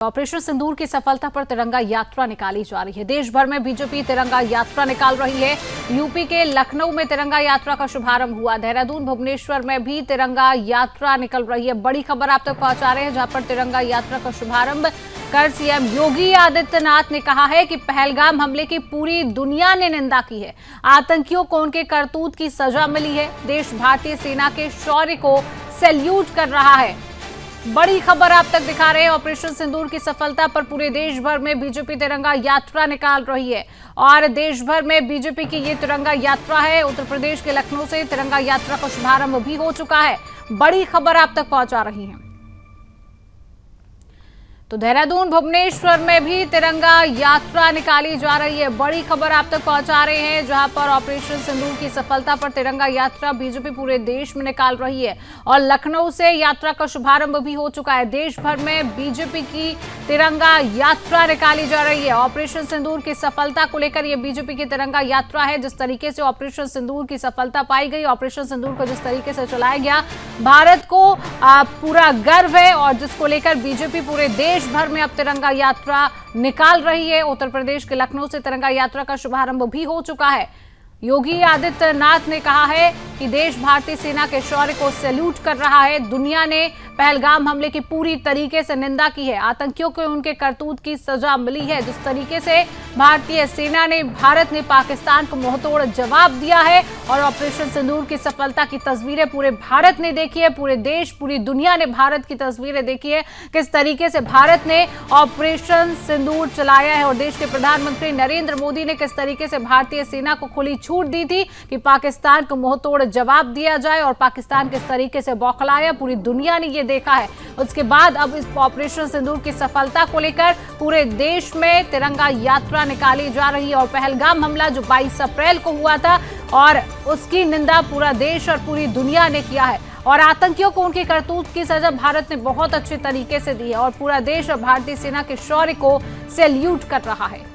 Operation सिंदूर की सफलता पर तिरंगा यात्रा निकाली जा रही है। देश भर में बीजेपी तिरंगा यात्रा निकाल रही है। यूपी के लखनऊ में तिरंगा यात्रा का शुभारंभ हुआ। देहरादून, भुवनेश्वर में भी तिरंगा यात्रा निकल रही है। बड़ी खबर आप तक पहुंचा रहे हैं, जहां पर तिरंगा यात्रा का शुभारंभ कर सीएम योगी आदित्यनाथ ने कहा है कि पहलगाम हमले की पूरी दुनिया ने निंदा की है। आतंकियों को उनके करतूत की सजा मिली है। देश भारतीय सेना के शौर्य को सैल्यूट कर रहा है। बड़ी खबर आप तक दिखा रहे हैं। ऑपरेशन सिंदूर की सफलता पर पूरे देश भर में बीजेपी तिरंगा यात्रा निकाल रही है और देश भर में बीजेपी की ये तिरंगा यात्रा है। उत्तर प्रदेश के लखनऊ से तिरंगा यात्रा का शुभारंभ भी हो चुका है। बड़ी खबर आप तक पहुंचा रही है। तो देहरादून, भुवनेश्वर में भी तिरंगा यात्रा निकाली जा रही है। बड़ी खबर आप तक पहुंचा रहे हैं, जहां पर ऑपरेशन सिंदूर की सफलता पर तिरंगा यात्रा बीजेपी पूरे देश में निकाल रही है और लखनऊ से यात्रा का शुभारंभ भी हो चुका है। देश भर में बीजेपी की तिरंगा यात्रा निकाली जा रही है। ऑपरेशन सिंदूर की सफलता को लेकर यह बीजेपी की तिरंगा यात्रा है। जिस तरीके से ऑपरेशन सिंदूर की सफलता पाई गई, ऑपरेशन सिंदूर को जिस तरीके से चलाया गया, भारत को पूरा गर्व है और जिसको लेकर बीजेपी पूरे देश भर में अब तिरंगा यात्रा निकाल रही है। उत्तर प्रदेश के लखनऊ से तिरंगा यात्रा का शुभारंभ भी हो चुका है। योगी आदित्यनाथ ने कहा है कि देश भारतीय सेना के शौर्य को सैल्यूट कर रहा है। दुनिया ने पहलगाम हमले की पूरी तरीके से निंदा की है। आतंकियों को उनके करतूत की सजा मिली है। जिस तरीके से भारतीय सेना ने, भारत ने पाकिस्तान को मुंहतोड़ जवाब दिया है और ऑपरेशन सिंदूर की सफलता की तस्वीरें पूरे भारत ने देखी है। पूरे देश, पूरी दुनिया ने भारत की तस्वीरें देखी है, किस तरीके से भारत ने ऑपरेशन सिंदूर चलाया है और देश के प्रधानमंत्री नरेंद्र मोदी ने किस तरीके से भारतीय सेना को खुली छूट दी थी कि पाकिस्तान को मुंहतोड़ जवाब दिया जाए और पाकिस्तान किस तरीके से बौखलाया। पूरी दुनिया ने ये देखा है। उसके बाद अब इस ऑपरेशन सिंदूर की सफलता को लेकर पूरे देश में तिरंगा यात्रा निकाली जा रही है और पहलगाम हमला जो 22 अप्रैल को हुआ था और उसकी निंदा पूरा देश और पूरी दुनिया ने किया है और आतंकियों को उनकी करतूत की सजा भारत ने बहुत अच्छे तरीके से दी है और पूरा देश और भारतीय सेना के शौर्य को सैल्यूट कर रहा है।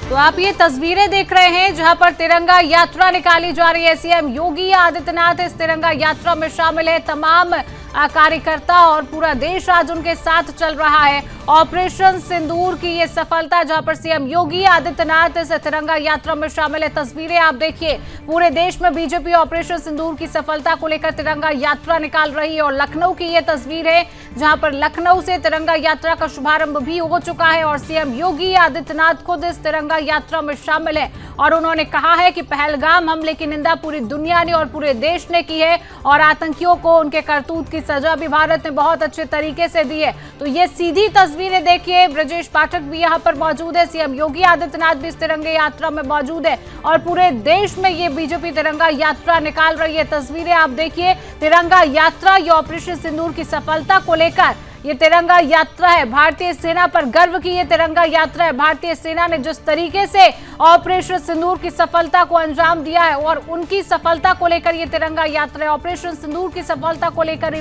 तो आप ये तस्वीरें देख रहे हैं, जहां पर तिरंगा यात्रा निकाली जा रही है। सीएम योगी आदित्यनाथ इस तिरंगा यात्रा में शामिल है। तमाम कार्यकर्ता और पूरा देश आज उनके साथ चल रहा है। ऑपरेशन सिंदूर की ये सफलता, जहां पर सीएम योगी आदित्यनाथ इस तिरंगा यात्रा में शामिल है। तस्वीरें आप देखिए, पूरे देश में बीजेपी ऑपरेशन सिंदूर की सफलता को लेकर तिरंगा यात्रा निकाल रही है और लखनऊ की ये तस्वीर है, जहां पर लखनऊ से तिरंगा यात्रा का शुभारंभ भी हो चुका है और सीएम योगी आदित्यनाथ खुद इस तिरंगा यात्रा में शामिल है और उन्होंने कहा है कि पहलगाम हमले की निंदा पूरी दुनिया ने और पूरे देश ने की है और आतंकियों को उनके करतूत की सजा भी भारत ने बहुत अच्छे तरीके से दी है। तो ये सीधी तस्वीरें देखिए, ब्रजेश पाठक भी यहाँ पर मौजूद है, सीएम योगी आदित्यनाथ भी इस तिरंगे यात्रा में मौजूद है और पूरे देश में ये बीजेपी तिरंगा यात्रा निकाल रही है। तस्वीरें आप देखिए, तिरंगा यात्रा, ये ऑपरेशन सिंदूर की सफलता को लेकर ये तिरंगा यात्रा है। भारतीय सेना पर गर्व की ये तिरंगा यात्रा है। भारतीय सेना ने जिस तरीके से ऑपरेशन सिंदूर की सफलता को अंजाम दिया है और उनकी सफलता को लेकर ये तिरंगा यात्रा है। ऑपरेशन सिंदूर की सफलता को लेकर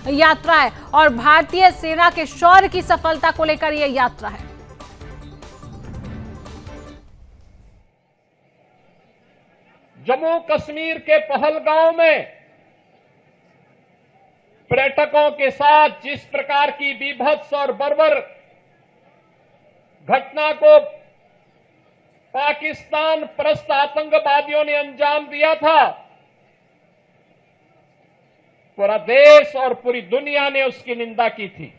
यात्रा है और भारतीय सेना के शौर्य की सफलता को लेकर यह यात्रा है। जम्मू कश्मीर के पहलगांव में पर्यटकों के साथ जिस प्रकार की बीभत्स और बर्बर घटना को पाकिस्तान परस्त आतंकवादियों ने अंजाम दिया था, पूरा देश और पूरी दुनिया ने उसकी निंदा की थी।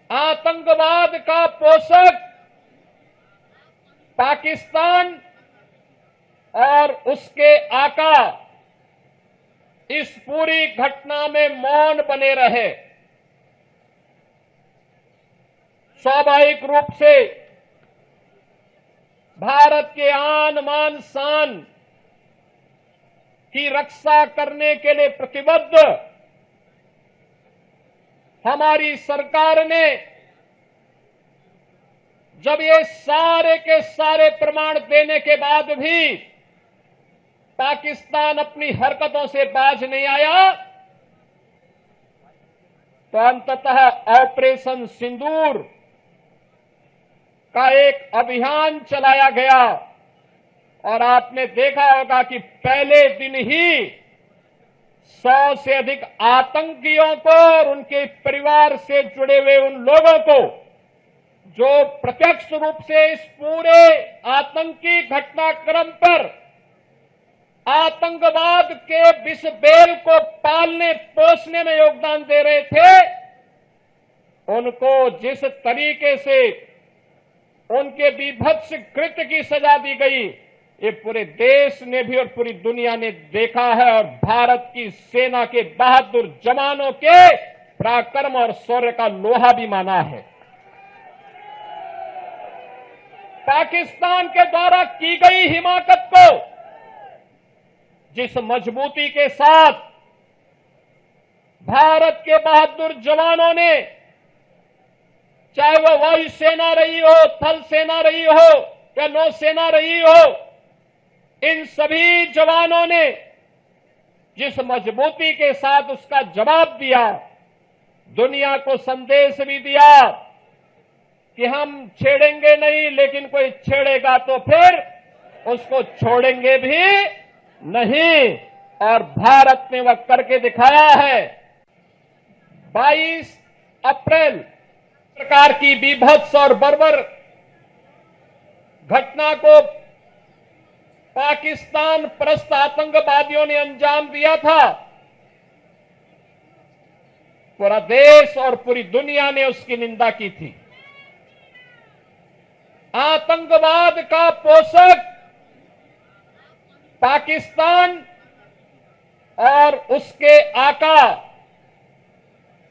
आतंकवाद का पोषक पाकिस्तान और उसके आका इस पूरी घटना में मौन बने रहे। स्वाभाविक रूप से भारत के आन मान शान की रक्षा करने के लिए प्रतिबद्ध हमारी सरकार ने जब ये सारे के सारे प्रमाण देने के बाद भी पाकिस्तान अपनी हरकतों से बाज नहीं आया, तो अंततः ऑपरेशन सिंदूर का एक अभियान चलाया गया और आपने देखा होगा कि पहले दिन ही 100 से अधिक आतंकियों को और उनके परिवार से जुड़े हुए उन लोगों को जो प्रत्यक्ष रूप से इस पूरे आतंकी घटनाक्रम पर आतंकवाद के विष बेल को पालने पोसने में योगदान दे रहे थे, उनको जिस तरीके से उनके बीभत्स कृत्य की सजा दी गई, ये पूरे देश ने भी और पूरी दुनिया ने देखा है और भारत की सेना के बहादुर जवानों के पराक्रम और शौर्य का लोहा भी माना है। पाकिस्तान के द्वारा की गई हिमाकत को जिस मजबूती के साथ भारत के बहादुर जवानों ने, चाहे वो वायुसेना रही हो, थल सेना रही हो या नौसेना रही हो, इन सभी जवानों ने जिस मजबूती के साथ उसका जवाब दिया, दुनिया को संदेश भी दिया कि हम छेड़ेंगे नहीं, लेकिन कोई छेड़ेगा तो फिर उसको छोड़ेंगे भी नहीं, और भारत ने वह करके दिखाया है। 22 अप्रैल प्रकार की बीभत्स और बर्बर घटना को पाकिस्तान परस्त आतंकवादियों ने अंजाम दिया था। पूरा देश और पूरी दुनिया ने उसकी निंदा की थी। आतंकवाद का पोषक पाकिस्तान और उसके आका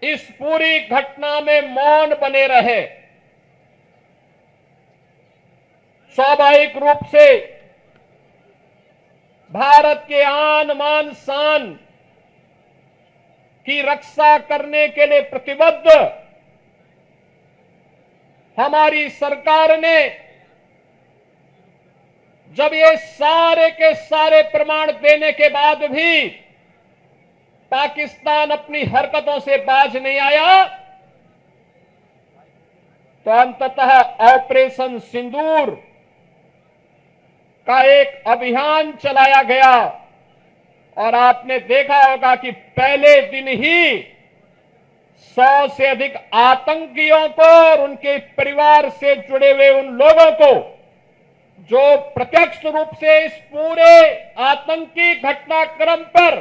इस पूरी घटना में मौन बने रहे। स्वाभाविक रूप से भारत के आन मान शान की रक्षा करने के लिए प्रतिबद्ध हमारी सरकार ने जब ये सारे के सारे प्रमाण देने के बाद भी पाकिस्तान अपनी हरकतों से बाज नहीं आया, तो अंततः ऑपरेशन सिंदूर का एक अभियान चलाया गया और आपने देखा होगा कि पहले दिन ही 100 से अधिक आतंकियों को और उनके परिवार से जुड़े हुए उन लोगों को जो प्रत्यक्ष रूप से इस पूरे आतंकी घटनाक्रम पर